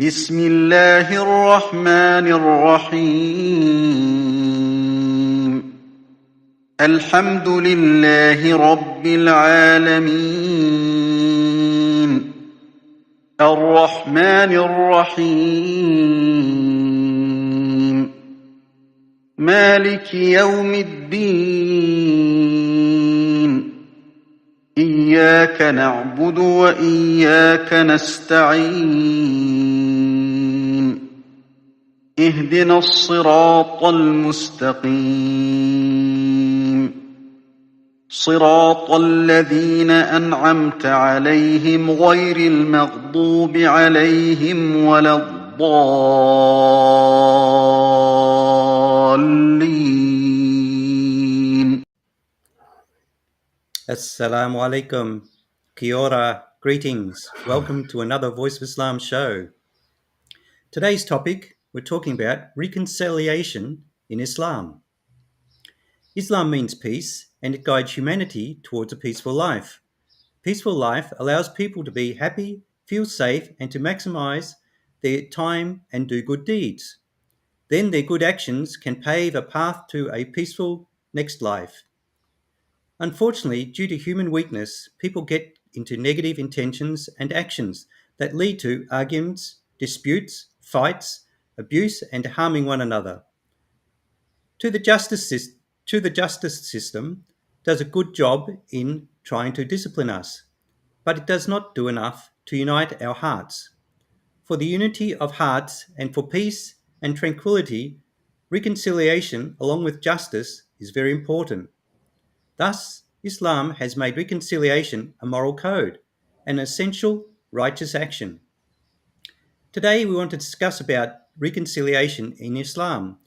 بسم الله الرحمن الرحيم الحمد لله رب العالمين الرحمن الرحيم مالك يوم الدين إياك نعبد وإياك نستعين اهدنا الصراط المستقيم صراط الذين أنعمت عليهم غير المغضوب عليهم ولا الضالين. Assalamu alaikum. Kia ora. Greetings. Welcome to another Voice of Islam show. Today's topic, we're talking about reconciliation in Islam. Islam means peace, and it guides humanity towards a peaceful life. Peaceful life allows people to be happy, feel safe, and to maximize their time and do good deeds. Then their good actions can pave a path to a peaceful next life. Unfortunately, due to human weakness, people get into negative intentions and actions that lead to arguments, disputes, fights, abuse, and harming one another. To the justice system does a good job in trying to discipline us, but it does not do enough to unite our hearts. For the unity of hearts and for peace and tranquility, reconciliation along with justice is very important. Thus, Islam has made reconciliation a moral code, an essential righteous action. Today we want to discuss about reconciliation in Islam,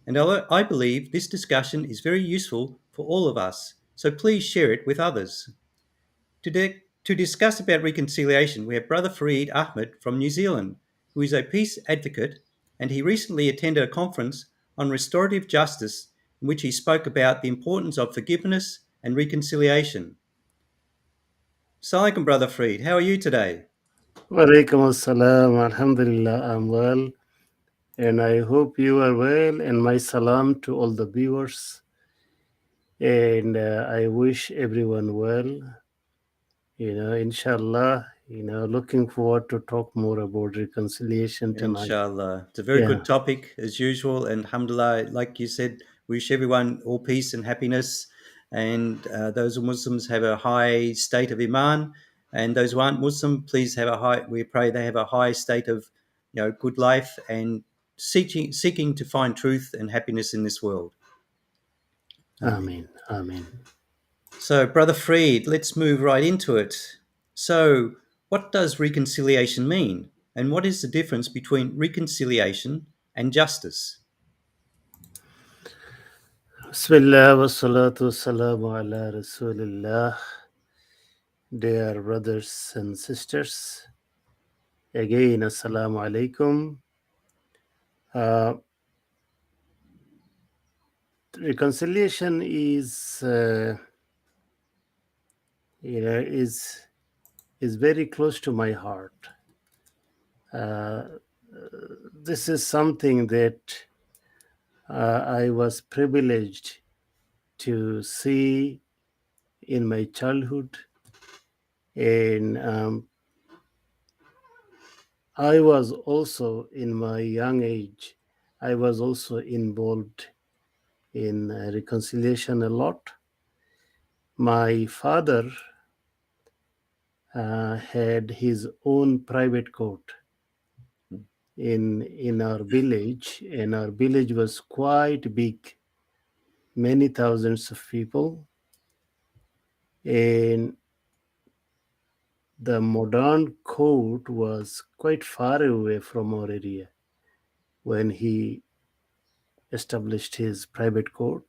and I believe this discussion is very useful for all of us, so please share it with others. To discuss about reconciliation, we have Brother Fareed Ahmed from New Zealand, who is a peace advocate, and he recently attended a conference on restorative justice in which he spoke about the importance of forgiveness and reconciliation. Assalamu alaikum, Brother Fareed. How are you today? Walaikum assalam. Alhamdulillah, I'm well. And I hope you are well. And my salam to all the viewers. And I wish everyone well. Inshallah, looking forward to talk more about reconciliation tonight. Inshallah. It's a very good topic as usual. And alhamdulillah, like you said, wish everyone all peace and happiness. And those Muslims have a high state of iman. And those who aren't Muslim, please we pray they have a high state of, good life and seeking to find truth and happiness in this world. Amen. Amen. So, Brother Fareed, let's move right into it. So, what does reconciliation mean? And what is the difference between reconciliation and justice? Bismillah wa salatu wassalamu ala Rasulillah. Dear brothers and sisters, again, assalamu alaikum. Reconciliation is very close to my heart. This is something that I was privileged to see in my childhood, and I was also in my young age, I was also involved in reconciliation a lot. My father had his own private court in our village, and our village was quite big, many thousands of people, and the modern court was quite far away from our area when he established his private court.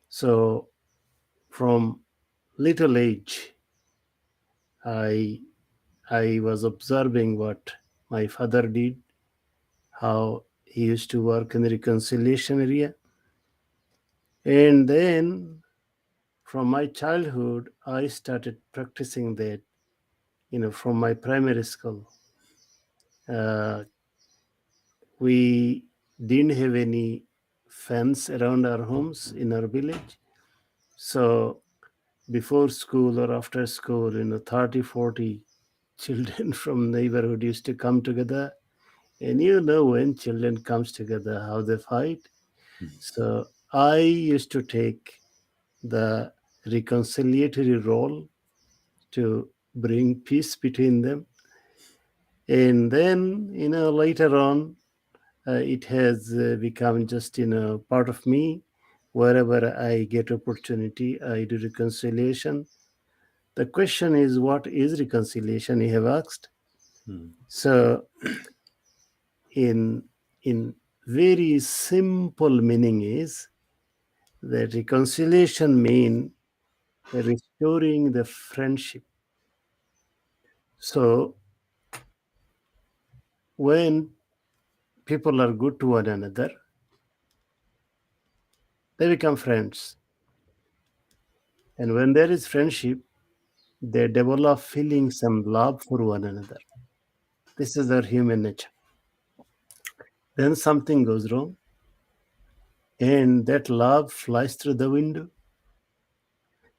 So from little age, I was observing what my father did, how he used to work in the reconciliation area. And then from my childhood, I started practicing that, from my primary school. Uh, we didn't have any fence around our homes in our village. So before school or after school, 30, 40 children from neighborhood used to come together. And when children comes together, how they fight. So I used to take the reconciliatory role to bring peace between them. And then, later on, it has become just, part of me. Wherever I get opportunity, I do reconciliation. The question is, what is reconciliation? You have asked. Hmm. So, in in very simple meaning is that reconciliation mean restoring the friendship. So when people are good to one another, they become friends. And when there is friendship, they develop feeling some love for one another. This is their human nature. Then something goes wrong, and that love flies through the window,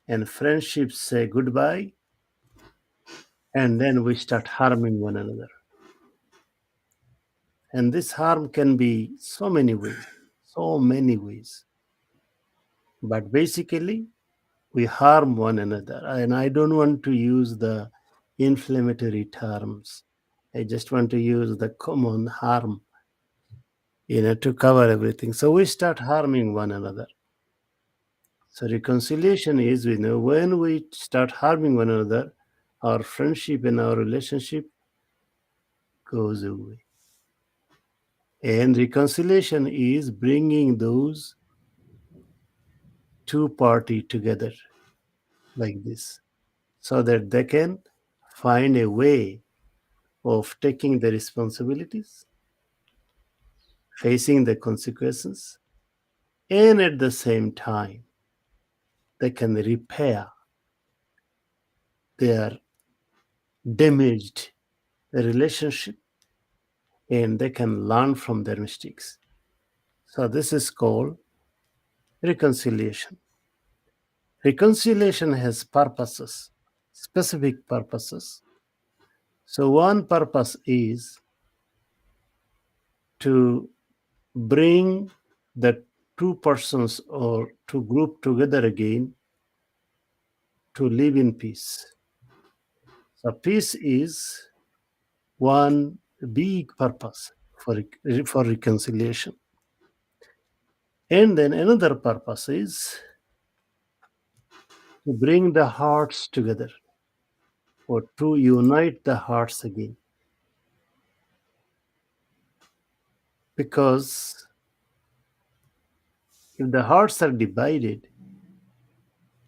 and friendships say goodbye, and then we start harming one another. And this harm can be so many ways, so many ways. But basically, we harm one another. And I don't want to use the inflammatory terms. I just want to use the common harm, to cover everything. So we start harming one another. So reconciliation is, when we start harming one another, our friendship and our relationship goes away. And reconciliation is bringing those two party together like this so that they can find a way of taking the responsibilities, facing the consequences, and at the same time, they can repair their damaged relationship and they can learn from their mistakes. So, this is called reconciliation. Reconciliation has purposes, specific purposes. So, one purpose is to bring the two persons or two group together again to live in peace. So peace is one big purpose for reconciliation. And then another purpose is to bring the hearts together or to unite the hearts again. Because if the hearts are divided,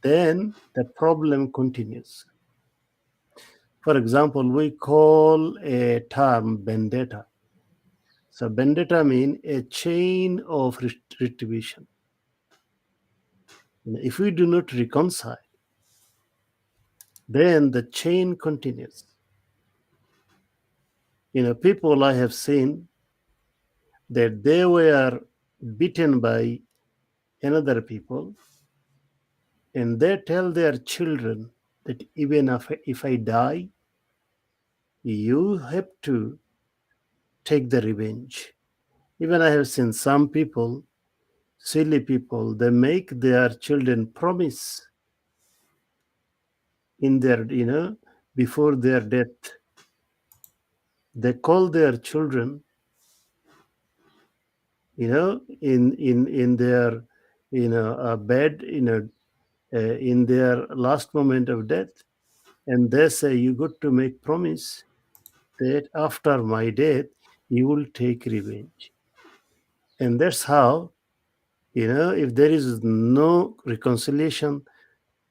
then the problem continues. For example, we call a term vendetta. So vendetta means a chain of retribution. If we do not reconcile, then the chain continues. People I have seen that they were beaten by another people, and they tell their children that even if I die, you have to take the revenge. Even I have seen some people, silly people, they make their children promise in their, before their death. They call their children, in their, bed, in their last moment of death, and they say, you got to make promise that after my death you will take revenge. And that's how, if there is no reconciliation,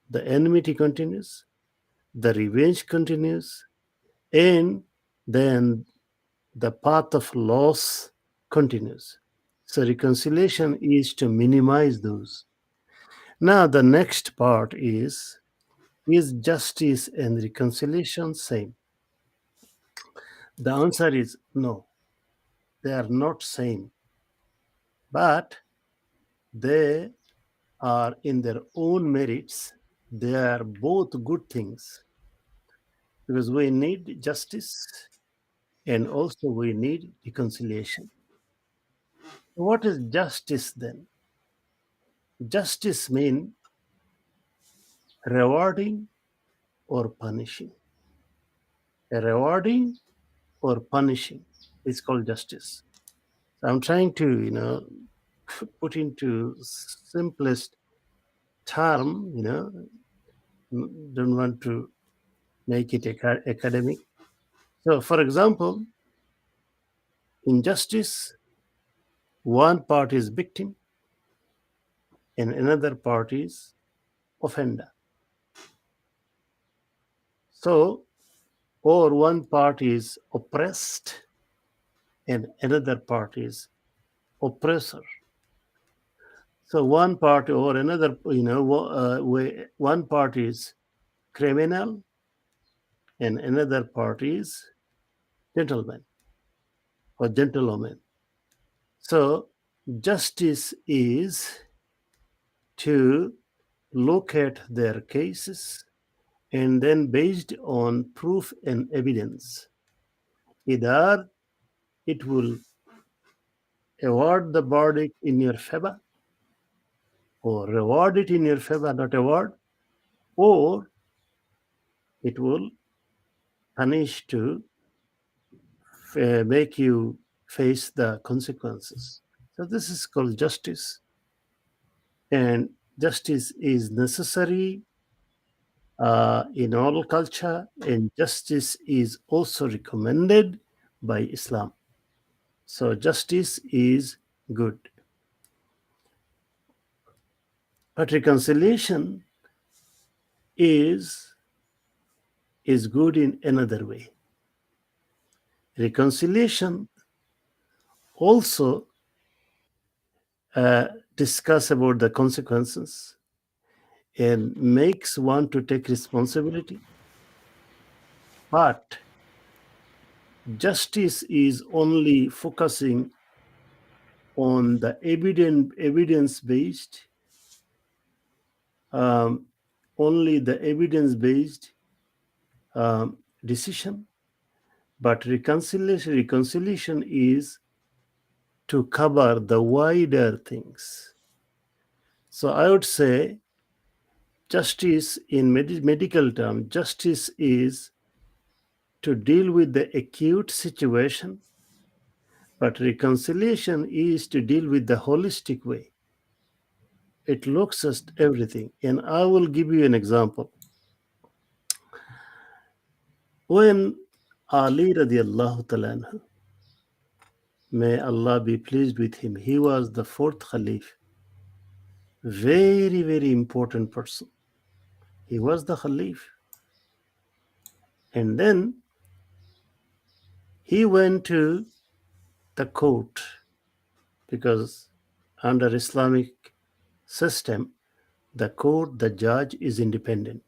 the enmity continues, the revenge continues, and then the path of loss continues. So reconciliation is to minimize those. Now the next part is justice and reconciliation same? The answer is no. They are not same, but they are in their own merits. They are both good things because we need justice and also we need reconciliation. What is justice then? Justice means rewarding or punishing. A rewarding or punishing is called justice. So I'm trying to, put into simplest term, don't want to make it academic. So, for example, in justice, one part is victim and another part is offender. So, or one part is oppressed and another part is oppressor. So, one part or another, one part is criminal and another part is gentleman or gentlewoman. So, justice is to look at their cases and then based on proof and evidence, either it will award the verdict in your favor or reward it in your favor, not award, or it will punish to make you face the consequences. So this is called justice, and justice is necessary in all culture, and justice is also recommended by Islam. So justice is good. But reconciliation is good in another way. Reconciliation also discuss about the consequences and makes one to take responsibility. But justice is only focusing on the evidence based, only the evidence based decision. But reconciliation is to cover the wider things. So I would say justice in medical term, justice is to deal with the acute situation, but reconciliation is to deal with the holistic way. It looks at everything. And I will give you an example. When Ali radiallahu ta'ala anhu, may Allah be pleased with him, he was the fourth Khalif. Very, very important person. He was the Khalif. And then he went to the court because under Islamic system, the court, the judge is independent.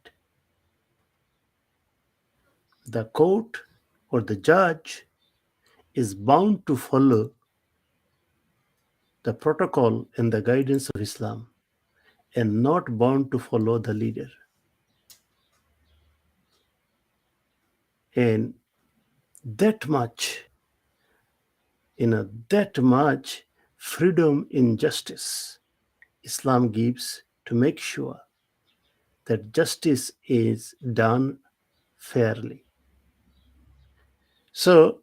The court or the judge is bound to follow the protocol and the guidance of Islam and not bound to follow the leader. And that much, that much freedom in justice Islam gives to make sure that justice is done fairly. So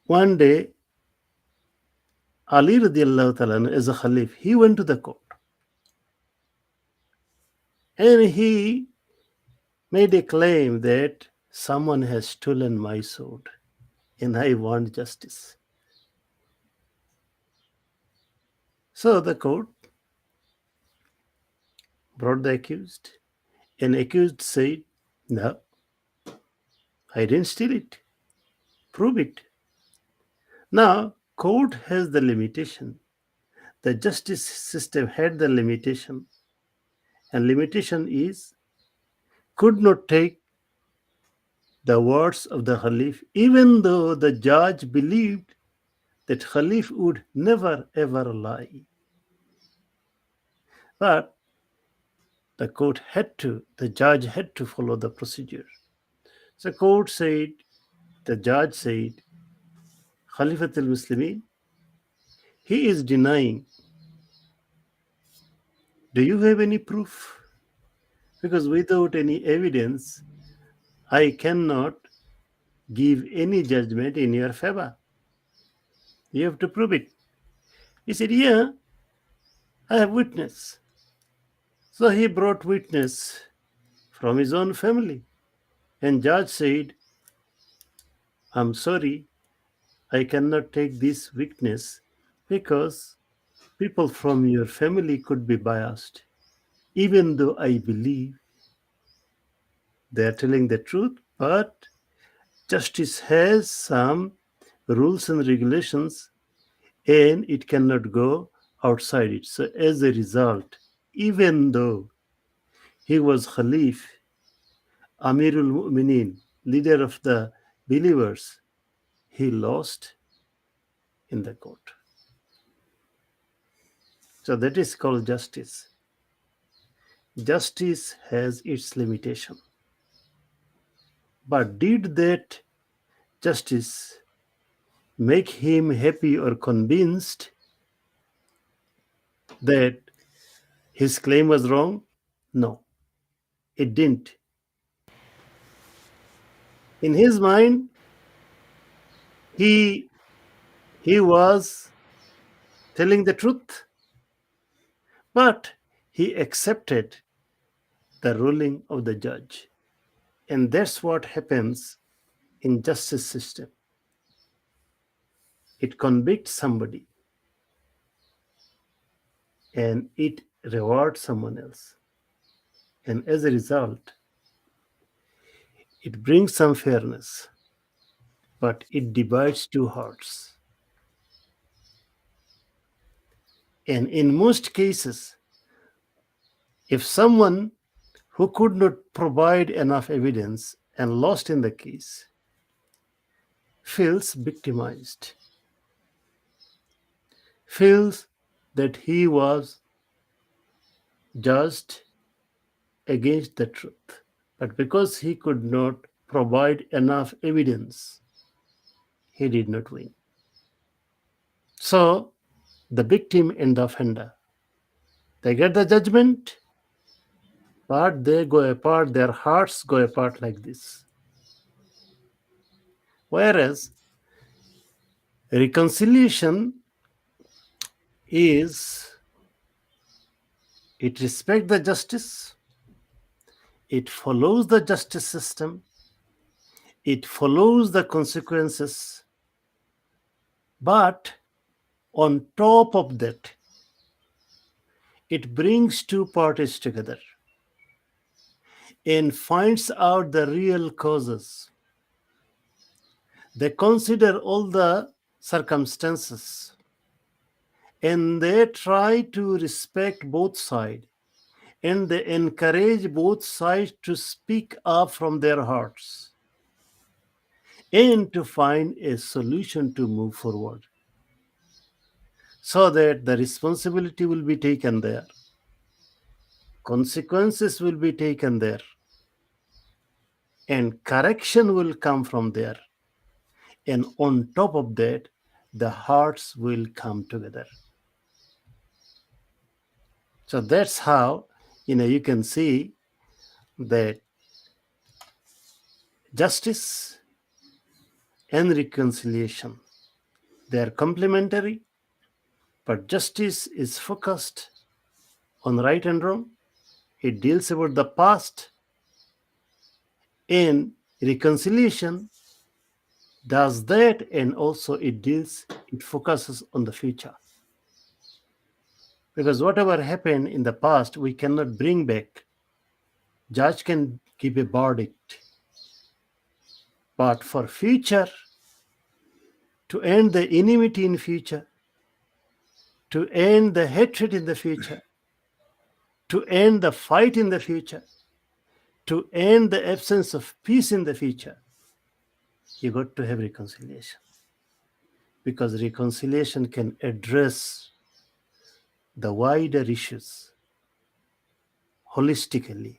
one day, Ali radiallahu ta'ala as a Khalif, he went to the court and he made a claim that someone has stolen my sword and I want justice. So the court brought the accused, and accused said, "No, I didn't steal it. Prove it." Now, court has the limitation. The justice system had the limitation, and limitation is could not take the words of the Khalif, even though the judge believed that Khalif would never ever lie. But the judge had to follow the procedure. So the judge said, Khalifat al-Muslimin, he is denying. Do you have any proof? Because without any evidence, I cannot give any judgment in your favor. You have to prove it. He said, yeah, I have witness. So he brought witness from his own family. And judge said, I'm sorry, I cannot take this witness because people from your family could be biased. Even though I believe they are telling the truth, but justice has some rules and regulations and it cannot go outside it. So, as a result, even though he was Khalif, Amirul Mu'minin, leader of the believers, he lost in the court. So, that is called justice. Justice has its limitation. But did that justice make him happy or convinced that his claim was wrong? No, it didn't. In his mind, he was telling the truth, but he accepted the ruling of the judge. And that's what happens in justice system. It convicts somebody and it rewards someone else. And as a result, it brings some fairness, but it divides two hearts. And in most cases, if someone who could not provide enough evidence and lost in the case feels victimized, feels that he was judged against the truth. But because he could not provide enough evidence, he did not win. So the victim and the offender, they get the judgment, but they go apart, their hearts go apart like this. Whereas reconciliation is, it respects the justice, it follows the justice system, it follows the consequences, but on top of that, it brings two parties together and finds out the real causes. They consider all the circumstances and they try to respect both sides and they encourage both sides to speak up from their hearts and to find a solution to move forward so that the responsibility will be taken there, consequences will be taken there, and correction will come from there. And on top of that, the hearts will come together. So that's how, you can see that justice and reconciliation, they are complementary, but justice is focused on right and wrong. It deals about the past, and reconciliation does that, and also it focuses on the future. Because whatever happened in the past, we cannot bring back. Judge can give a verdict. But for future, to end the enmity in future, to end the hatred in the future, to end the fight in the future, to end the absence of peace in the future, you got to have reconciliation, because reconciliation can address the wider issues holistically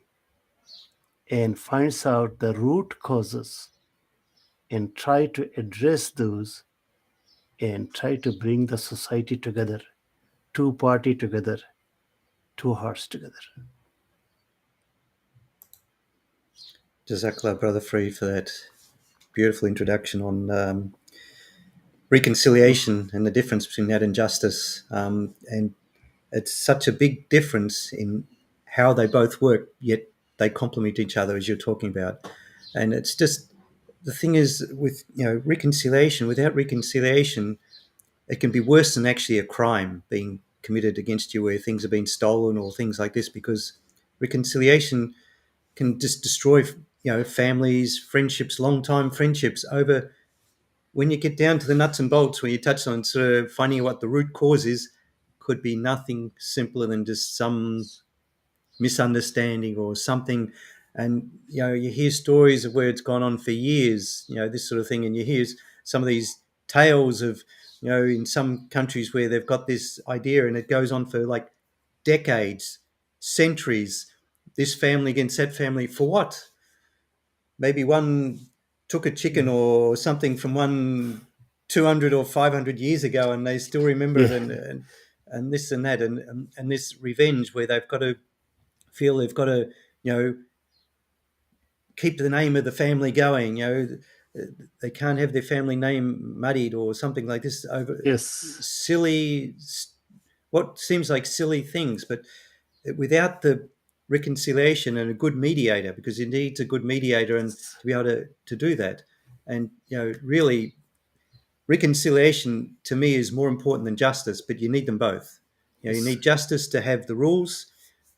and finds out the root causes and try to address those and try to bring the society together, two party together, two hearts together. Jazakallah, Brother Free, for that beautiful introduction on reconciliation and the difference between that and justice. And it's such a big difference in how they both work, yet they complement each other, as you're talking about. And it's just, the thing is with, reconciliation, without reconciliation, it can be worse than actually a crime being committed against you where things are being stolen or things like this, because reconciliation can just destroy, families, friendships, long time friendships over, when you get down to the nuts and bolts, when you touch on sort of finding out what the root cause is, could be nothing simpler than just some misunderstanding or something. And you hear stories of where it's gone on for years, this sort of thing, and you hear some of these tales of, in some countries where they've got this idea and it goes on for like decades, centuries, this family against that family. For what? Maybe one took a chicken or something from one 200 or 500 years ago and they still remember it, Yeah. and this and that, and this revenge where they've got to feel they've got to, keep the name of the family going. They can't have their family name muddied or something like this over Yes. silly, what seems like silly things. But without the reconciliation and a good mediator, because you need a good mediator and to be able to do that, and really, reconciliation to me is more important than justice, but you need them both. You Yes. need justice to have the rules,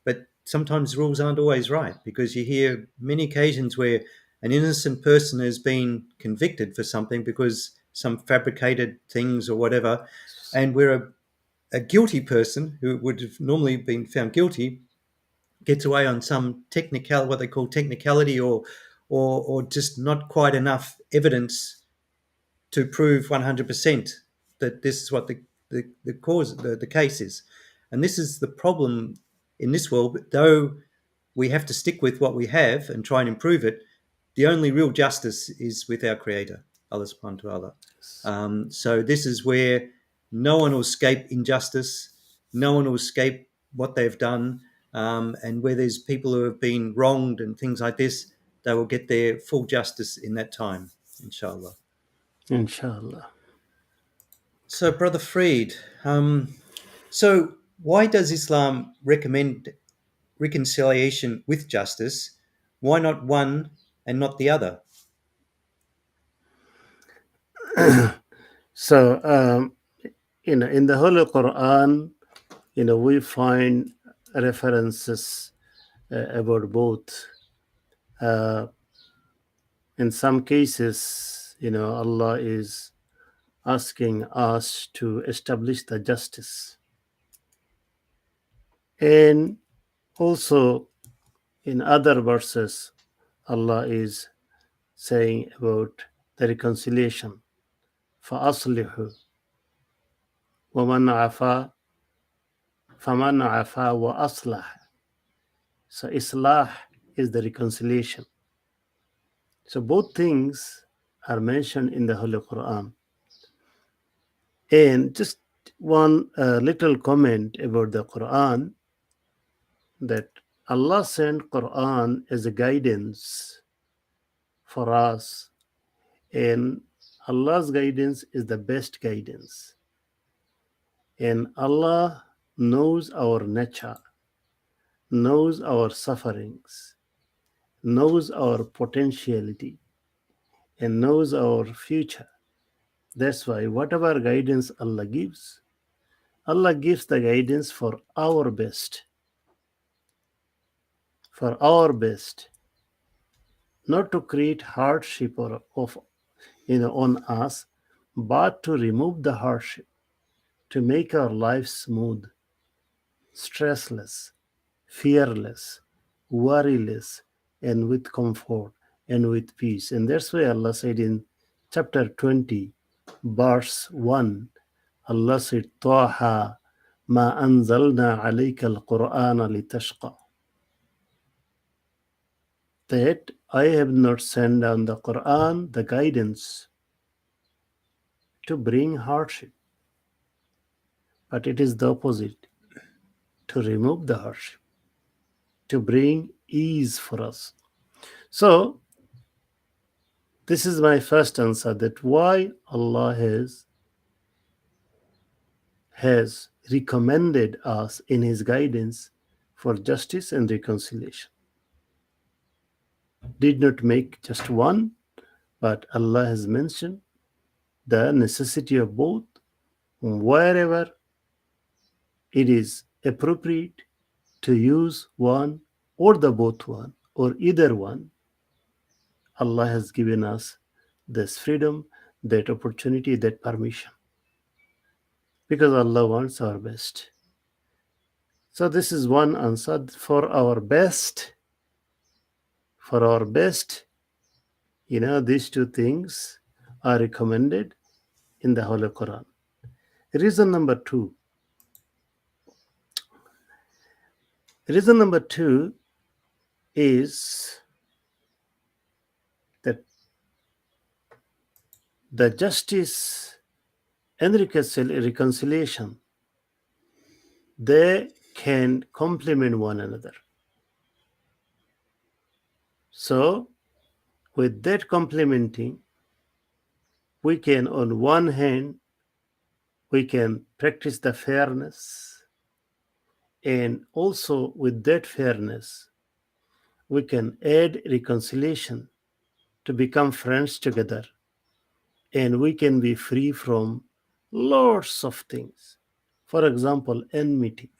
but sometimes rules aren't always right, because you hear many occasions where an innocent person has been convicted for something because some fabricated things or whatever, and where a guilty person who would have normally been found guilty gets away on some what they call technicality, or just not quite enough evidence to prove 100% that this is what the cause, the case is. And this is the problem in this world. Though we have to stick with what we have and try and improve it, the only real justice is with our Creator, Allah subhanahu wa ta'ala. So this is where no one will escape injustice, no one will escape what they've done, and where there's people who have been wronged and things like this, they will get their full justice in that time, inshallah. Inshallah. So, Brother Freed, so why does Islam recommend reconciliation with justice? Why not one and not the other? So, in the Holy Quran, we find references about both. In some cases, Allah is asking us to establish the justice. And also in other verses, Allah is saying about the reconciliation. فَأَصْلِحُوا وَمَنْ عَفَا فَمَنْ عَفَا وَأَصْلَحَ. So Islah is the reconciliation. So both things are mentioned in the Holy Quran. And just one little comment about the Quran, that Allah sent Quran as a guidance for us, and Allah's guidance is the best guidance. And Allah knows our nature, knows our sufferings, knows our potentiality, and knows our future. That's why whatever guidance Allah gives the guidance for our best. For our best. Not to create hardship on us, but to remove the hardship, to make our life smooth, stressless, fearless, worryless, and with comfort and with peace. And that's why Allah said in chapter 20, verse 1, Allah said, Taha ma anzalna alayka al-Qur'ana litashqa. That I have not sent down the Quran, the guidance, to bring hardship, but it is the opposite, to remove the hardship, to bring ease for us. So, this is my first answer, that why Allah has recommended us in His guidance for justice and reconciliation. Did not make just one, but Allah has mentioned the necessity of both wherever it is appropriate to use one or the both one or either one. Allah has given us this freedom, that opportunity, that permission, because Allah wants our best. So this is one answer. For our best, these two things are recommended in the Holy Quran. Reason number two. Reason number two is that the justice and reconciliation, they can complement one another. So, with that complementing, we can, on one hand, we can practice the fairness, and also with that fairness, we can add reconciliation to become friends together, and we can be free from lots of things. For example, enmity.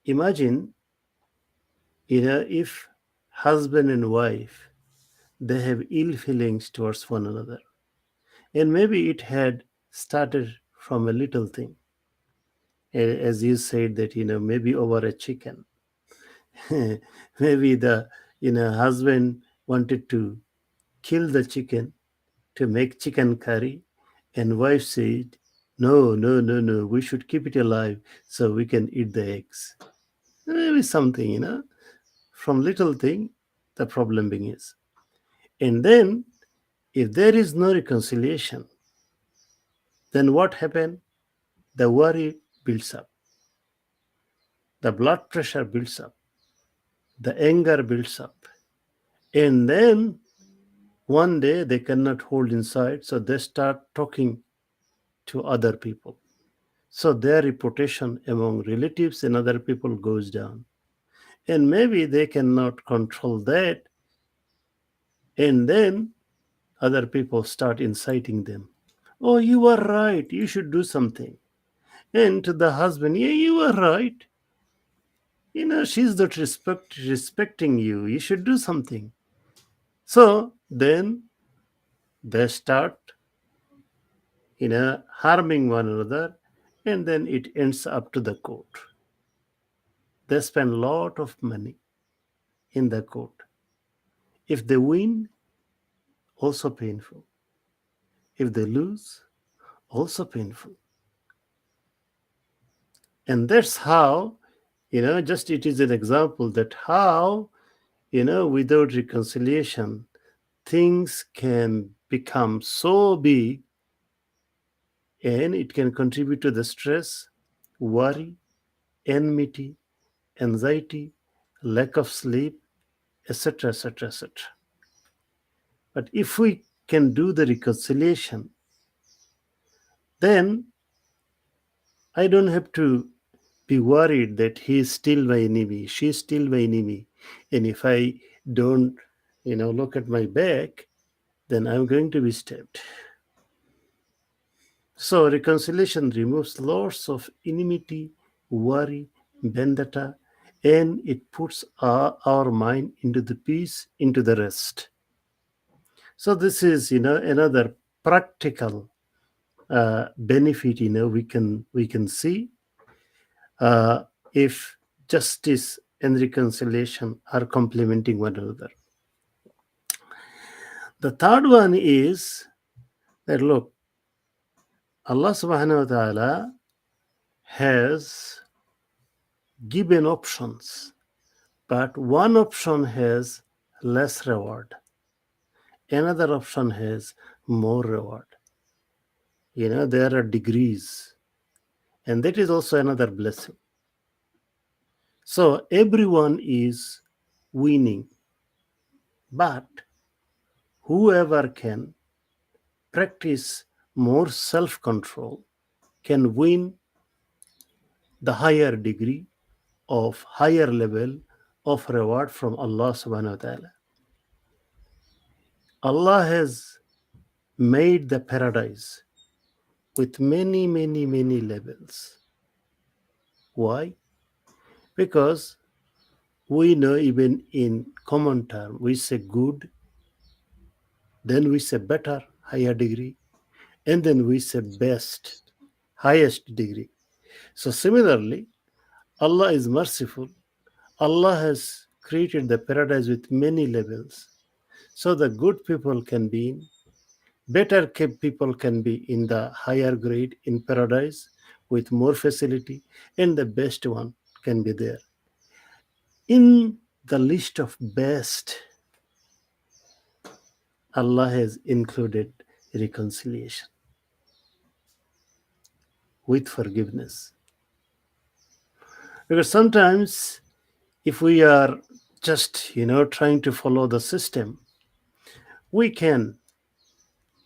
Imagine, if husband and wife, they have ill feelings towards one another, and maybe it had started from a little thing, as you said, that maybe over a chicken. Maybe the husband wanted to kill the chicken to make chicken curry, and wife said, no, no, no, no, we should keep it alive so we can eat the eggs. Maybe something, from little thing the problem begins. And then if there is no reconciliation, then what happened? The worry builds up, the blood pressure builds up, the anger builds up, and then one day they cannot hold inside, so they start talking to other people. So their reputation among relatives and other people goes down. And maybe they cannot control that. And then other people start inciting them. Oh, you are right. You should do something. And to the husband, yeah, you are right. She's not respecting you. You should do something. So then they start, harming one another, and then it ends up to the court. They spend a lot of money in the court. If they win, also painful. If they lose, also painful. And that's how, just it is an example that how, without reconciliation, things can become so big, and it can contribute to the stress, worry, enmity, anxiety, lack of sleep, etc., etc., etc. But if we can do the reconciliation, then I don't have to be worried that he is still my enemy, she is still my enemy. And if I don't, look at my back, then I'm going to be stabbed. So reconciliation removes lots of enmity, worry, vendetta, and it puts our mind into the peace, into the rest. So this is, another practical benefit, we can see if justice and reconciliation are complementing one another. The third one is that look, Allah subhanahu wa ta'ala has given options, but one option has less reward, another option has more reward. There are degrees, and that is also another blessing. So everyone is winning, but whoever can practice more self control can win the higher degree of higher level of reward from Allah subhanahu wa ta'ala. Allah has made the paradise with many, many, many levels. Why? Because we know even in common term, we say good, then we say better, higher degree, and then we say best, highest degree. So similarly, Allah is merciful. Allah has created the paradise with many levels. So the good people can be in, better kept people can be in the higher grade in paradise with more facility, and the best one can be there. In the list of best, Allah has included reconciliation with forgiveness. Because sometimes if we are just trying to follow the system, we can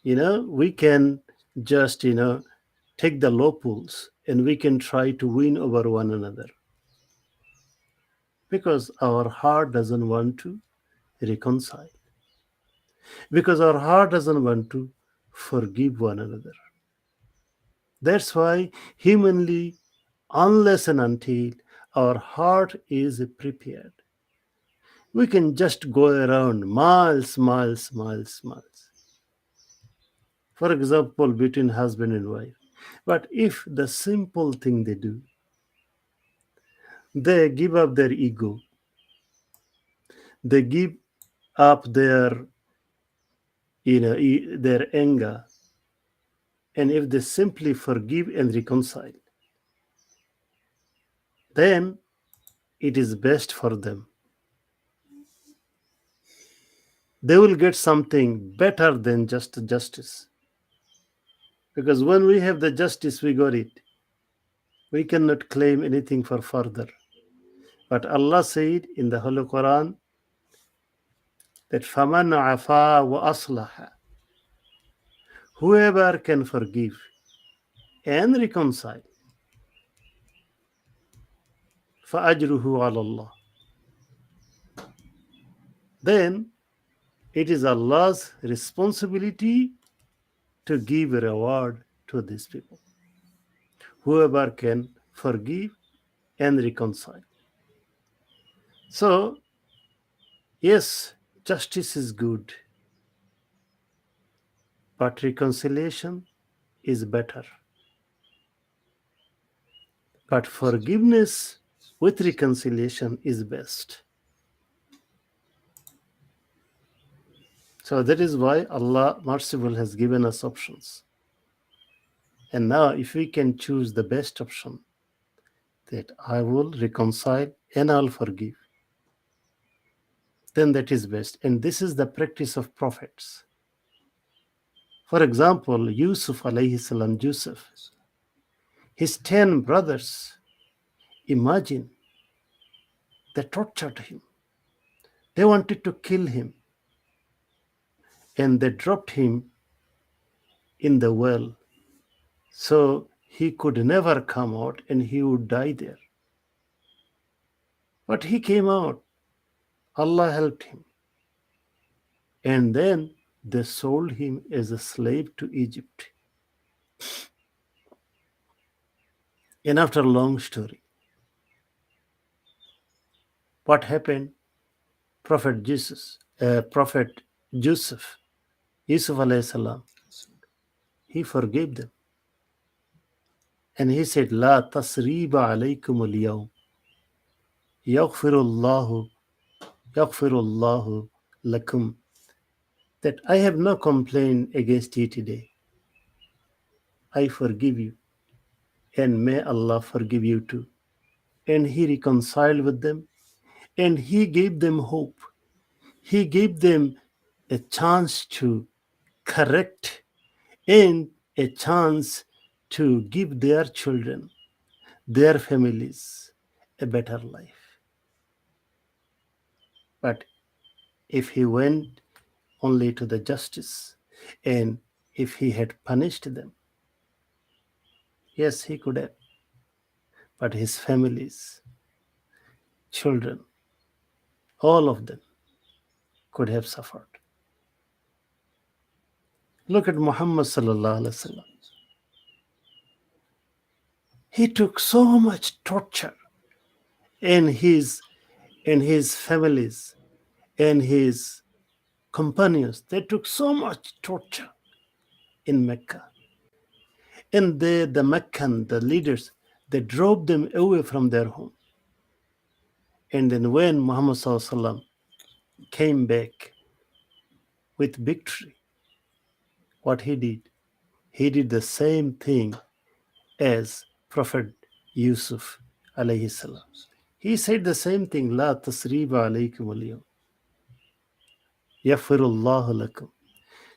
we can just take the low pulls and we can try to win over one another because our heart doesn't want to reconcile, because our heart doesn't want to forgive one another. That's why humanly, unless and until our heart is prepared, we can just go around miles, miles, miles, miles. For example, between husband and wife. But if the simple thing they do, they give up their ego, they give up their anger, and if they simply forgive and reconcile, then it is best for them. They will get something better than just justice. Because when we have the justice, we got it. We cannot claim anything for further. But Allah said in the Holy Quran that فَمَنْ عَفَا وَأَصْلَحَ, whoever can forgive and reconcile, فَأَجْرُهُ عَلَى اللَّهِ, then it is Allah's responsibility to give a reward to these people. Whoever can forgive and reconcile. So, yes, justice is good, but reconciliation is better. But forgiveness with reconciliation is best. So that is why Allah merciful has given us options. And now if we can choose the best option, that I will reconcile and I'll forgive, then that is best. And this is the practice of prophets. For example, Yusuf alayhi salam, Joseph, his 10 brothers, imagine, they tortured him. They wanted to kill him. And they dropped him in the well. So he could never come out and he would die there. But he came out. Allah helped him. And then they sold him as a slave to Egypt. And after a long story, what happened? Prophet Joseph, Yusuf alayhi salam, he forgave them. And he said, La tasriba alaykum al-yawm. Yaghfirullahu lakum. that I have no complaint against you today. I forgive you, and may Allah forgive you too. And he reconciled with them, and he gave them hope. He gave them a chance to correct and a chance to give their children, their families, a better life. But if he went only to the justice and if he had punished them, yes, he could have, but his families, children, all of them could have suffered. Look at Muhammad sallallahu alaihi wasallam. He took so much torture, and his families and his companions, they took so much torture in Mecca. And the Meccan, the leaders, they drove them away from their home. And then when Muhammad sallallahu alaihi wasallam came back with victory, what he did? He did the same thing as Prophet Yusuf alayhi salam. He said the same thing, La tasriba alaykum al-yawm. Yaghfirullahu lakum.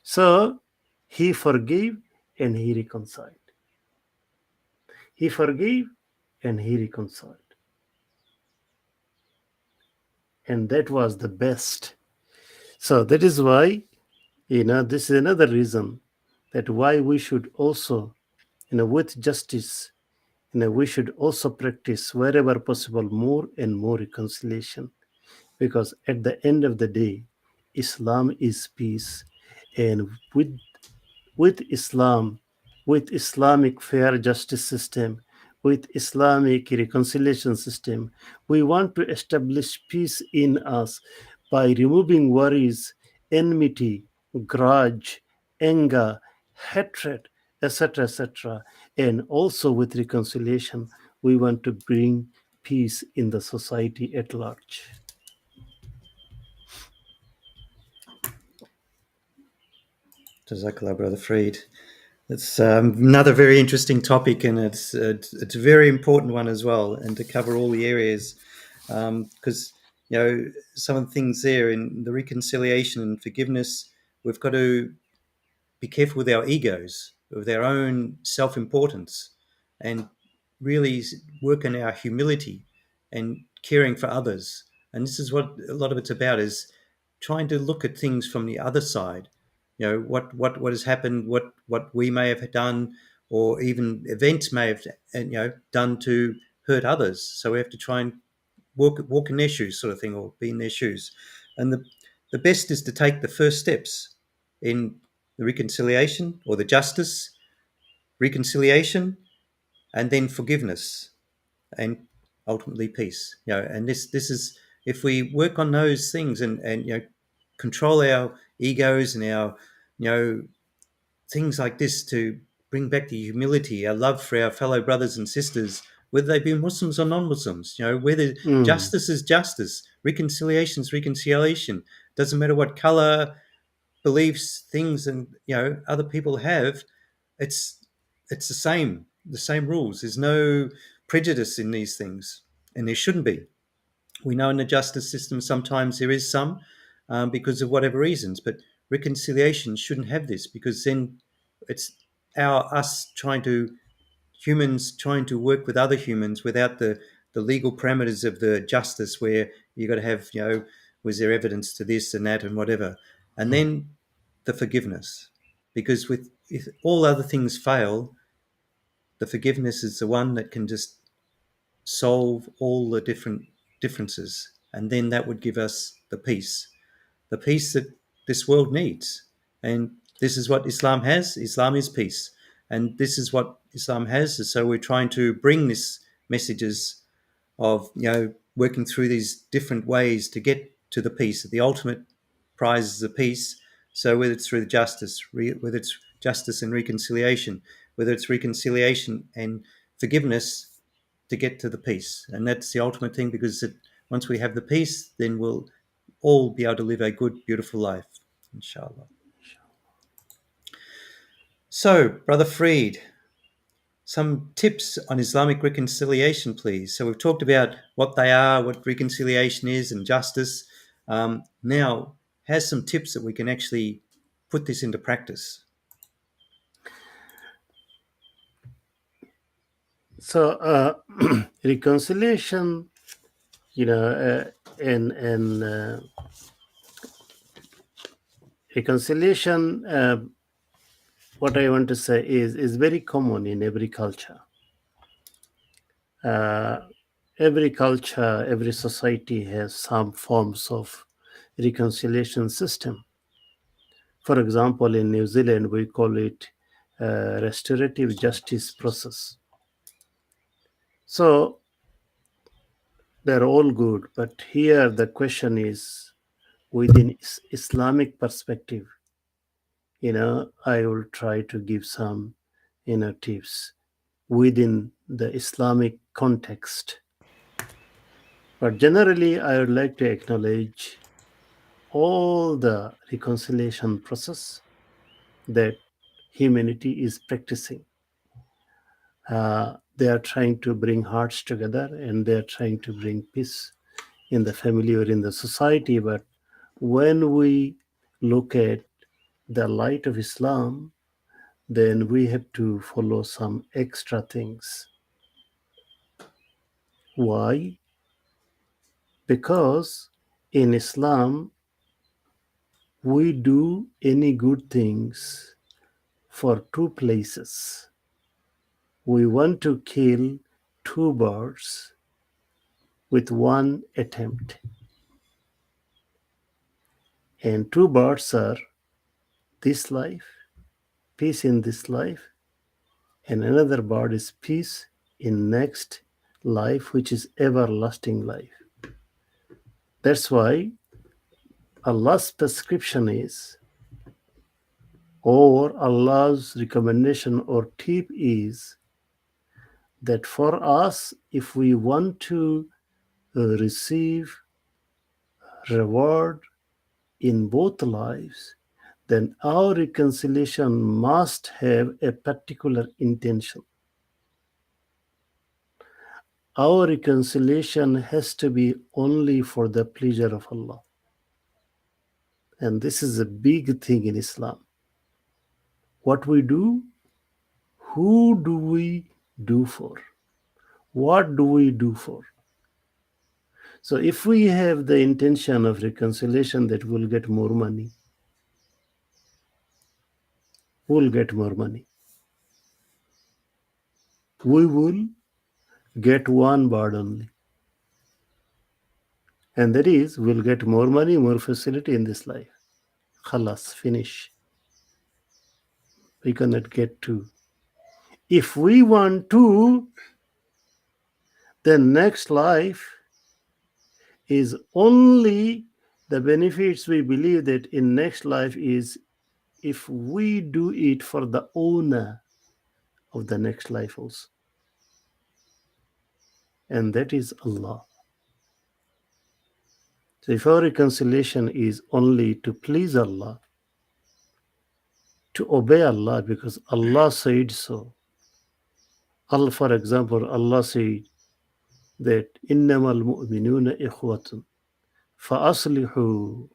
So he forgave and he reconciled. He forgave and he reconciled. And that was the best. So that is why, this is another reason that why we should also, with justice, we should also practice wherever possible more and more reconciliation, because at the end of the day, Islam is peace, and with Islam, with Islamic fair justice system, with Islamic reconciliation system, we want to establish peace in us by removing worries, enmity, grudge, anger, hatred, etc., etc. And also with reconciliation, we want to bring peace in the society at large. Jazakallah, Brother Freed. It's another very interesting topic, and it's a very important one as well, and to cover all the areas, because some of the things there in the reconciliation and forgiveness, we've got to be careful with our egos, with our own self-importance, and really work on our humility and caring for others. And this is what a lot of it's about, is trying to look at things from the other side. What has happened, what we may have done, or even events may have done to hurt others. So we have to try and walk in their shoes, sort of thing, or be in their shoes. And the best is to take the first steps in the reconciliation or the justice, reconciliation, and then forgiveness, and ultimately peace. And this is, if we work on those things and control our egos and our things like this, to bring back the humility, our love for our fellow brothers and sisters, whether they be Muslims or non-Muslims, whether justice is justice, reconciliation is reconciliation. Doesn't matter what color, beliefs, things, and other people have. It's the same rules. There's no prejudice in these things, and there shouldn't be. We know in the justice system sometimes there is some, because of whatever reasons, but reconciliation shouldn't have this, because then it's humans trying to work with other humans without the legal parameters of the justice, where you got to have, was there evidence to this and that and whatever. And then the forgiveness, because if all other things fail, the forgiveness is the one that can just solve all the differences, and then that would give us the peace that this world needs. And this is what Islam has. Islam is peace, and this is what Islam has. So we're trying to bring this messages of working through these different ways to get to the peace. The ultimate prize is the peace. So whether it's through justice, whether it's justice and reconciliation, whether it's reconciliation and forgiveness, to get to the peace. And that's the ultimate thing, because once we have the peace, then we'll all be able to live a good, beautiful life, inshallah. So, Brother Freed, some tips on Islamic reconciliation, please. So we've talked about what they are, what reconciliation is, and justice. Now, has some tips that we can actually put this into practice. So reconciliation, and reconciliation. What I want to say is very common in every culture. Uh, every culture, every society has some forms of reconciliation system. For example, in New Zealand, we call it restorative justice process. So they're all good, but here the question is within Islamic perspective. I will try to give some, tips within the Islamic context. But generally, I would like to acknowledge all the reconciliation process that humanity is practicing. They are trying to bring hearts together and they are trying to bring peace in the family or in the society. But when we look at the light of Islam, then we have to follow some extra things. Why? Because in Islam, we do any good things for two places. We want to kill two birds with one attempt. And two birds are this life, peace in this life, and another bird is peace in next life, which is everlasting life. That's why Allah's prescription is, or Allah's recommendation or tip is, that for us, if we want to receive reward in both lives, then our reconciliation must have a particular intention. Our reconciliation has to be only for the pleasure of Allah. And this is a big thing in Islam. What we do, who do we do for? What do we do for? So if we have the intention of reconciliation that we'll get more money, we'll get more money. We will get one bird only. And that is, we'll get more money, more facility in this life. Khalas, finish. We cannot get two. If we want two, then next life is only the benefits we believe that in next life is if we do it for the owner of the next life also. And that is Allah. So if our reconciliation is only to please Allah, to obey Allah because Allah said so. Allah, for example, Allah said that إِنَّمَا الْمُؤْمِنُونَ إِخْوَةٌ فَأَصْلِحُوا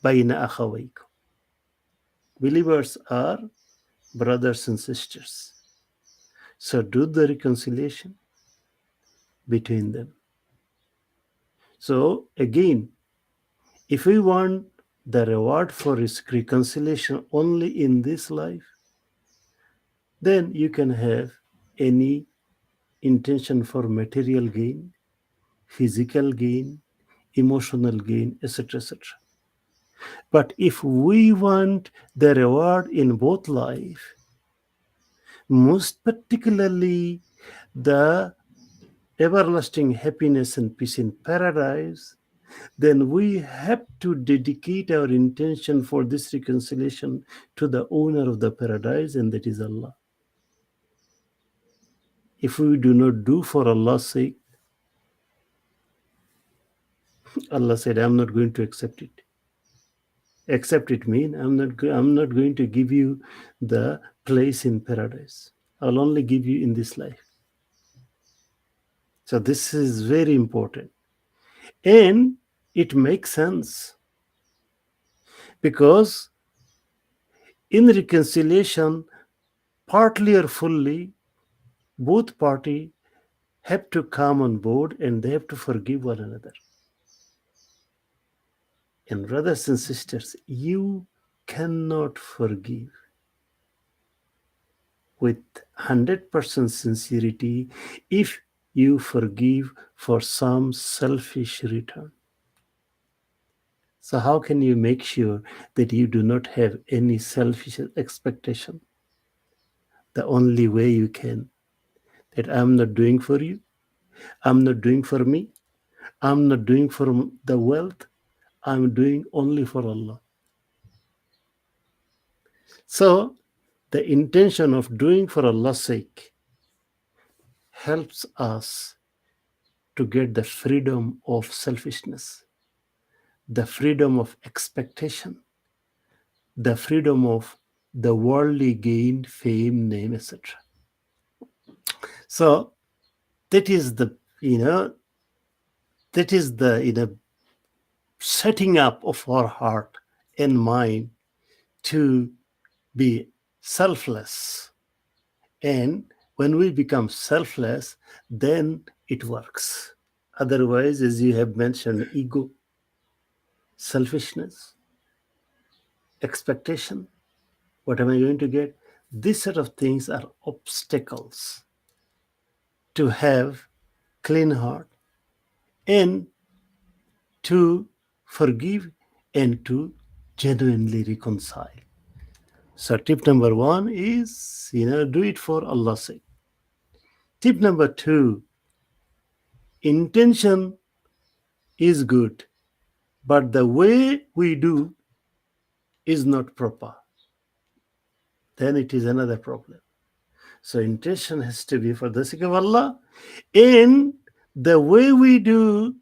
بَيْنَ أَخَوَيْكُمْ. Believers are brothers and sisters. So do the reconciliation between them. So again, if we want the reward for reconciliation only in this life, then you can have any intention for material gain, physical gain, emotional gain, etc., etc. But if we want the reward in both life, most particularly the everlasting happiness and peace in paradise, then we have to dedicate our intention for this reconciliation to the owner of the paradise, and that is Allah. If we do not do for Allah's sake, Allah said, I'm not going to accept it. Accept it mean I'm not going to give you the place in paradise. I'll only give you in this life. So this is very important. And it makes sense because in reconciliation, partly or fully, both party have to come on board and they have to forgive one another. And brothers and sisters, you cannot forgive with 100% sincerity if you forgive for some selfish return. So, how can you make sure that you do not have any selfish expectation? The only way you can, that I'm not doing for you, I'm not doing for me, I'm not doing for the wealth, I'm doing only for Allah. So, the intention of doing for Allah's sake helps us to get the freedom of selfishness, the freedom of expectation, the freedom of the worldly gain, fame, name, etc. So that is the that is the setting up of our heart and mind to be selfless. And when we become selfless, then it works. Otherwise, as you have mentioned, ego, selfishness, expectation, what am I going to get? These sort of things are obstacles to have clean heart and to forgive and to genuinely reconcile. So tip number one is, do it for Allah's sake. Tip number two, intention is good, but the way we do is not proper. Then it is another problem. So intention has to be for the sake of Allah. And the way we do,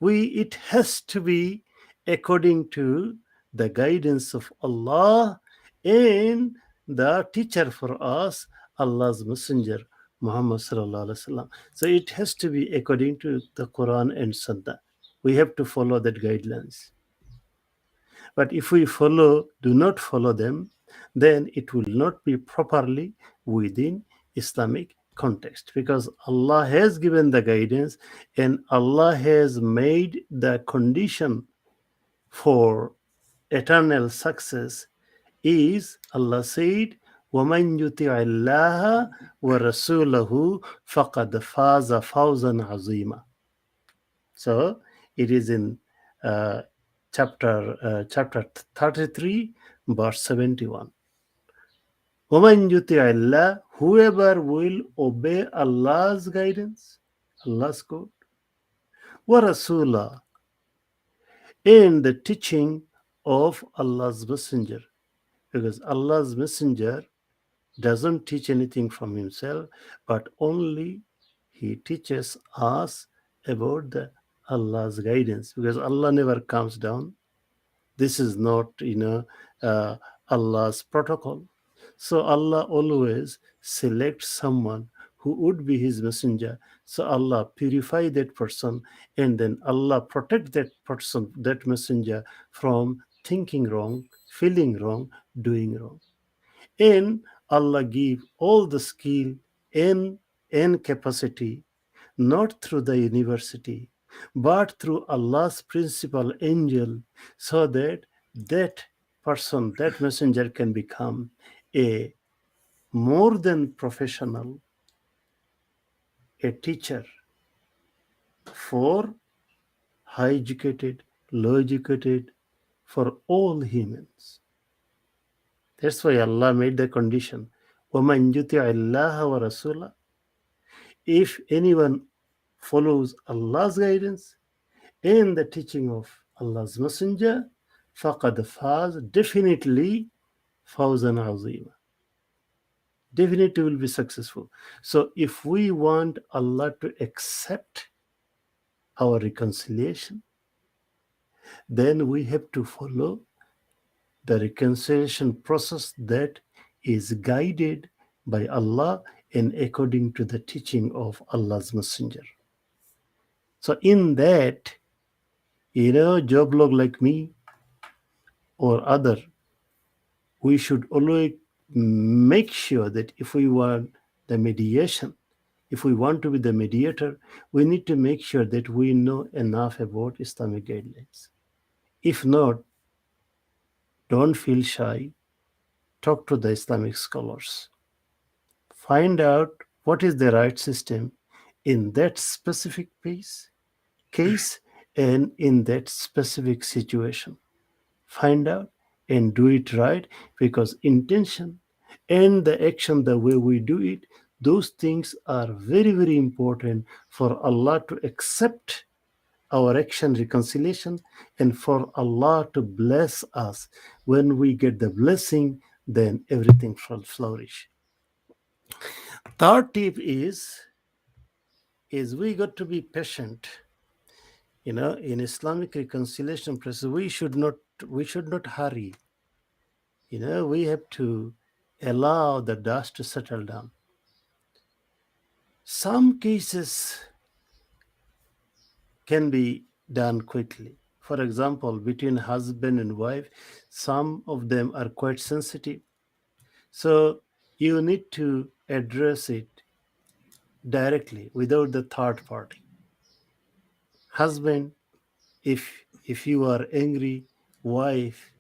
it has to be according to the guidance of Allah and the teacher for us, Allah's Messenger, Muhammad Sallallahu Alaihi Wasallam. So it has to be according to the Quran and Sunnah. We have to follow that guidelines. But if we do not follow them, then it will not be properly within Islamic context, because Allah has given the guidance and Allah has made the condition for eternal success is, Allah said, وَمَنْ يُطِعِ اللَّهَ وَرَسُولَهُ فَقَدْ فَازَ فَوْزًا عَظِيمًا. So it is in chapter 33, verse 71. وَمَنْ يُطِعِ اللَّهَ, whoever will obey Allah's guidance, Allah's code, وَرَسُولَهُ, and the teaching of Allah's messenger, because Allah's messenger doesn't teach anything from himself, but only he teaches us about the Allah's guidance, because Allah never comes down. This is not Allah's protocol. So Allah always selects someone who would be his messenger. So Allah purify that person, and then Allah protect that person, that messenger, from thinking wrong, feeling wrong, doing wrong. And Allah give all the skill and capacity, not through the university, but through Allah's principal angel, so that that person, that messenger, can become a more than professional, a teacher for high educated, low educated, for all humans. That's why Allah made the condition. وَمَنْ يُطِعِ اللَّهَ وَرَسُولَهُ, if anyone follows Allah's guidance and the teaching of Allah's messenger, فَقَدْ فَازَ, definitely فَوْزًا عَظِيمًا, definitely will be successful. So if we want Allah to accept our reconciliation, then we have to follow the reconciliation process that is guided by Allah and according to the teaching of Allah's Messenger. So, in that, job log like me or other, we should always make sure that if we want the mediation, if we want to be the mediator, we need to make sure that we know enough about Islamic guidelines. If not, don't feel shy. Talk to the Islamic scholars. Find out what is the right system in that specific case and in that specific situation. Find out and do it right, because intention and the action, the way we do it, those things are very, very important for Allah to accept our action reconciliation and for Allah to bless us. When we get the blessing, then everything will flourish. Third tip is we got to be patient. In Islamic reconciliation process, we should not hurry. We have to allow the dust to settle down. Some cases can be done quickly. For example, between husband and wife, some of them are quite sensitive. So you need to address it directly without the third party. Husband, if you are angry, wife,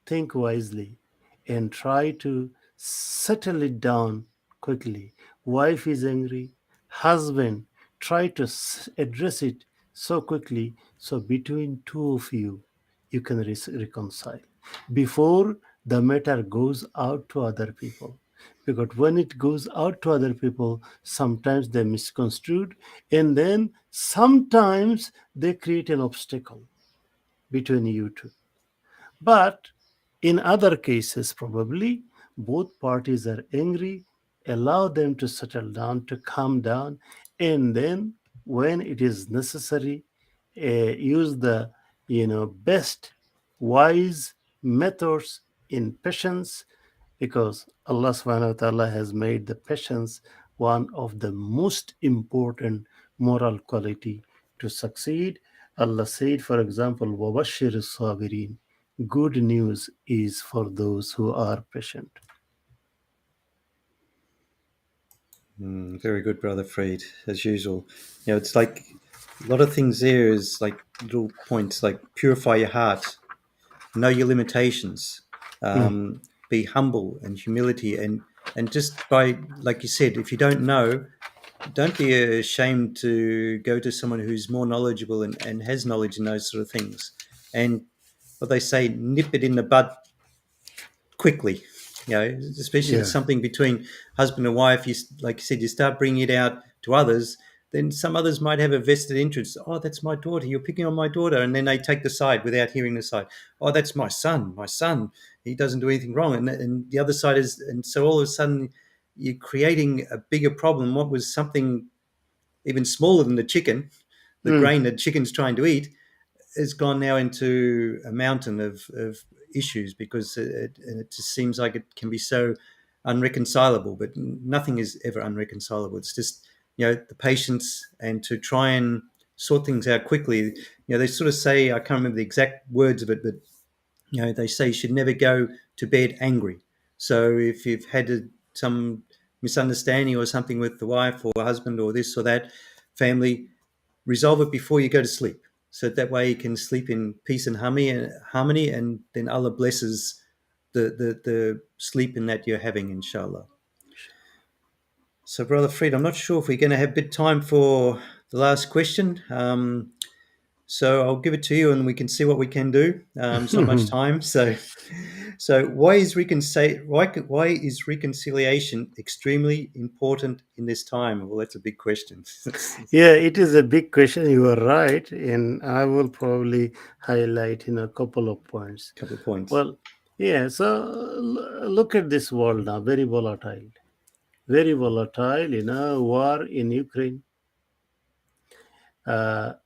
think wisely and try to settle it down quickly. Wife is angry, husband, try to address it so quickly so between two of you can reconcile before the matter goes out to other people. Because when it goes out to other people, sometimes they misconstrued, and then sometimes they create an obstacle between you two. But in other cases, probably both parties are angry, allow them to settle down, to calm down, and then when it is necessary, use the best wise methods in patience, because Allah subhanahu wa ta'ala has made the patience one of the most important moral quality to succeed. Allah said, for example, وَبَشِّرِ الصَّابِرِينَ. Good news is for those who are patient. Very good, Brother Freed, as usual. It's like a lot of things there is like little points like purify your heart, know your limitations, Mm, be humble and humility, and just by, like you said, if you don't know, don't be ashamed to go to someone who's more knowledgeable and has knowledge in those sort of things. And what they say, nip it in the bud quickly. Especially if it's yeah, something between husband and wife. Like you said, you start bringing it out to others, then some others might have a vested interest. Oh, that's my daughter. You're picking on my daughter, and then they take the side without hearing the side. Oh, that's my son. My son, he doesn't do anything wrong, and the other side is, and so all of a sudden you're creating a bigger problem. What was something even smaller than the chicken, the mm, grain that chicken's trying to eat, has gone now into a mountain of issues because it just seems like it can be so unreconcilable. But nothing is ever unreconcilable. It's just the patience and to try and sort things out quickly. They sort of say, I can't remember the exact words of it, but they say you should never go to bed angry. So if you've had some misunderstanding or something with the wife or husband or this or that family, resolve it before you go to sleep. So that way you can sleep in peace and harmony, and then Allah blesses the sleep in that you're having, inshallah. So, Brother Fred, I'm not sure if we're going to have a bit time for the last question. So I'll give it to you, and we can see what we can do. It's not much time, so why is reconciliation extremely important in this time? Well, that's a big question. yeah. It is a big question. You are right, and I will probably highlight in a couple of points. Couple of points. Well, yeah. So look at this world now. Very volatile. Very volatile. War in Ukraine.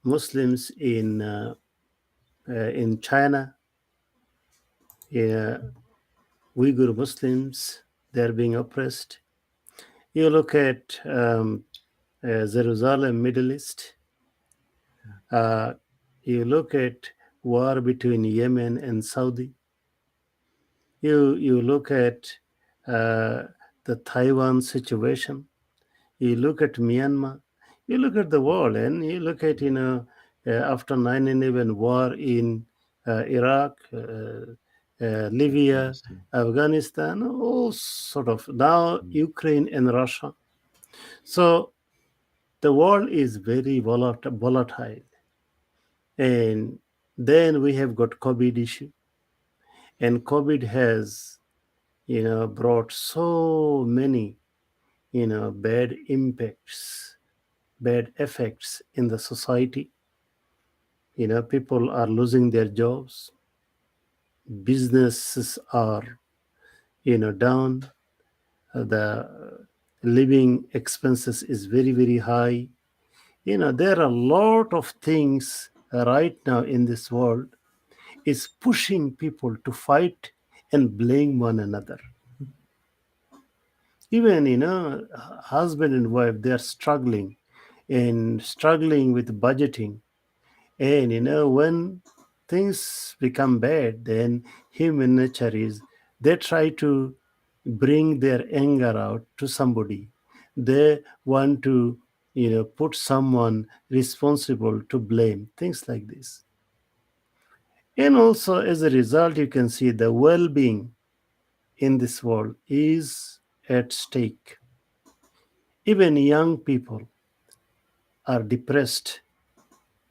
Muslims in China, Yeah, Uyghur Muslims, they're being oppressed. You look at Jerusalem, Middle East. Uh, you look at war between Yemen and Saudi. You look at uh, the Taiwan situation. You look at Myanmar. You look at the world, and you look at after 9/11 war in Iraq, Libya, Afghanistan. Afghanistan, all sort of now Mm. Ukraine and Russia. So the world is very volatile. And then we have got COVID issue, and COVID has brought so many bad impacts, bad effects in the society. People are losing their jobs, businesses are down, the living expenses is very very high. There are a lot of things right now in this world is pushing people to fight and blame one another. Even husband and wife, they are struggling with budgeting. And when things become bad, then human nature is they try to bring their anger out to somebody. They want to put someone responsible to blame, things like this. And also, as a result, you can see the well-being in this world is at stake. Even young people are depressed.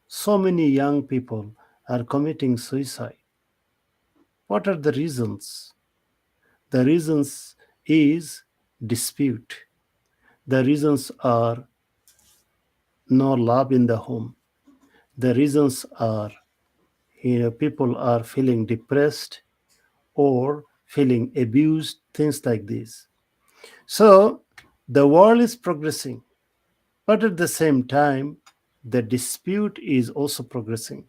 So many young people are committing suicide. What are the reasons? The reasons is dispute. The reasons are no love in the home. The reasons are people are feeling depressed or feeling abused, things like this. So the world is progressing, but at the same time, the dispute is also progressing.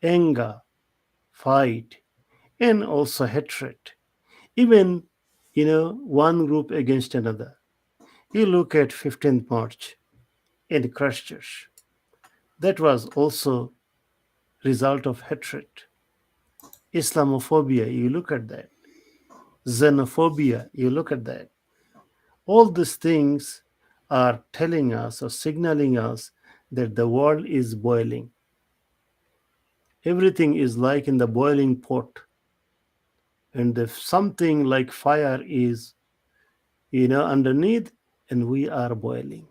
Anger, fight, and also hatred. Even, one group against another. You look at 15th March in Christchurch. That was also result of hatred. Islamophobia, you look at that. Xenophobia, you look at that. All these things are telling us or signaling us that the world is boiling. Everything is like in the boiling pot, and if something like fire is underneath, and we are boiling.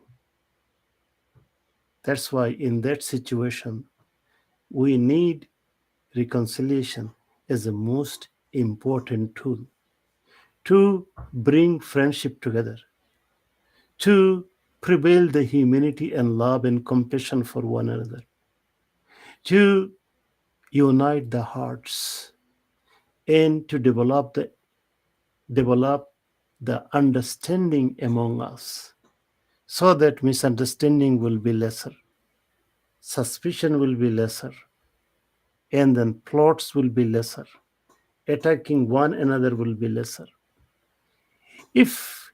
That's why in that situation we need reconciliation as the most important tool to bring friendship together, to prevail the humanity and love and compassion for one another, to unite the hearts, and to develop the understanding among us, so that misunderstanding will be lesser, suspicion will be lesser, and then plots will be lesser, attacking one another will be lesser. If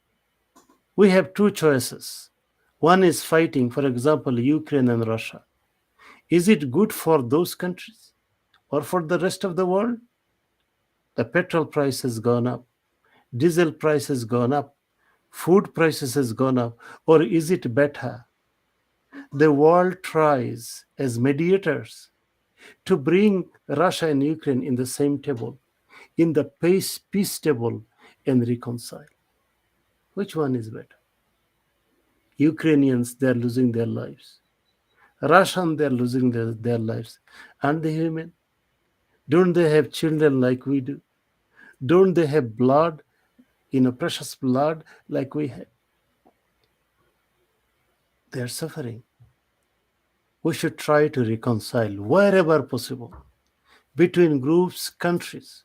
we have two choices, one is fighting, for example, Ukraine and Russia, is it good for those countries or for the rest of the world? The petrol price has gone up, diesel price has gone up, food prices has gone up. Or is it better the world tries as mediators to bring Russia and Ukraine in the same table, in the peace table, and reconcile? Which one is better? Ukrainians, they're losing their lives. Russian, they're losing their lives. And the human, don't they have children like we do? Don't they have blood, precious blood like we have? They're suffering. We should try to reconcile wherever possible between groups, countries,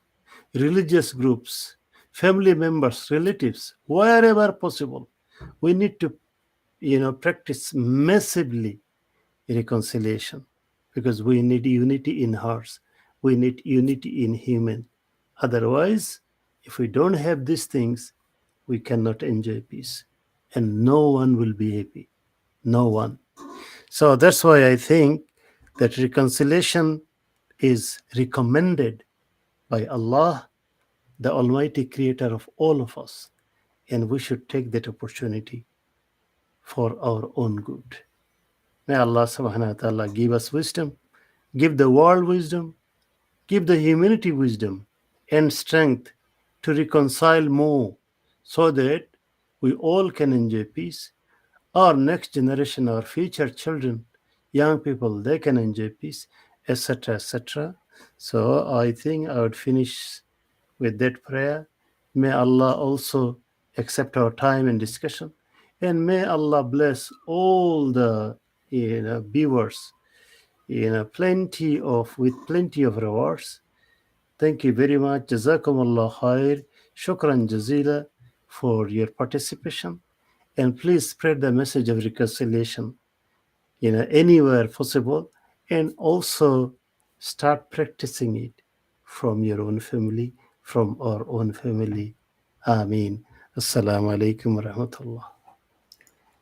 religious groups, family members, relatives, wherever possible. We need to, practice massively reconciliation, because we need unity in hearts. We need unity in human Otherwise, if we don't have these things, we cannot enjoy peace. And no one will be happy. No one. So that's why I think that reconciliation is recommended by Allah, the Almighty Creator of all of us. And we should take that opportunity for our own good. May Allah subhanahu wa ta'ala give us wisdom, give the world wisdom, give the humanity wisdom and strength to reconcile more so that we all can enjoy peace. Our next generation, our future children, young people, they can enjoy peace, etc., etc. So I think I would finish with that prayer. May Allah also accept our time and discussion, and may Allah bless all the viewers, with plenty of rewards. Thank you very much. Jazakumullah khair. Shukran jazila for your participation. And please spread the message of reconciliation, anywhere possible. And also start practicing it from your own family, from our own family. Ameen. Assalamu alaikum wa rahmatullah.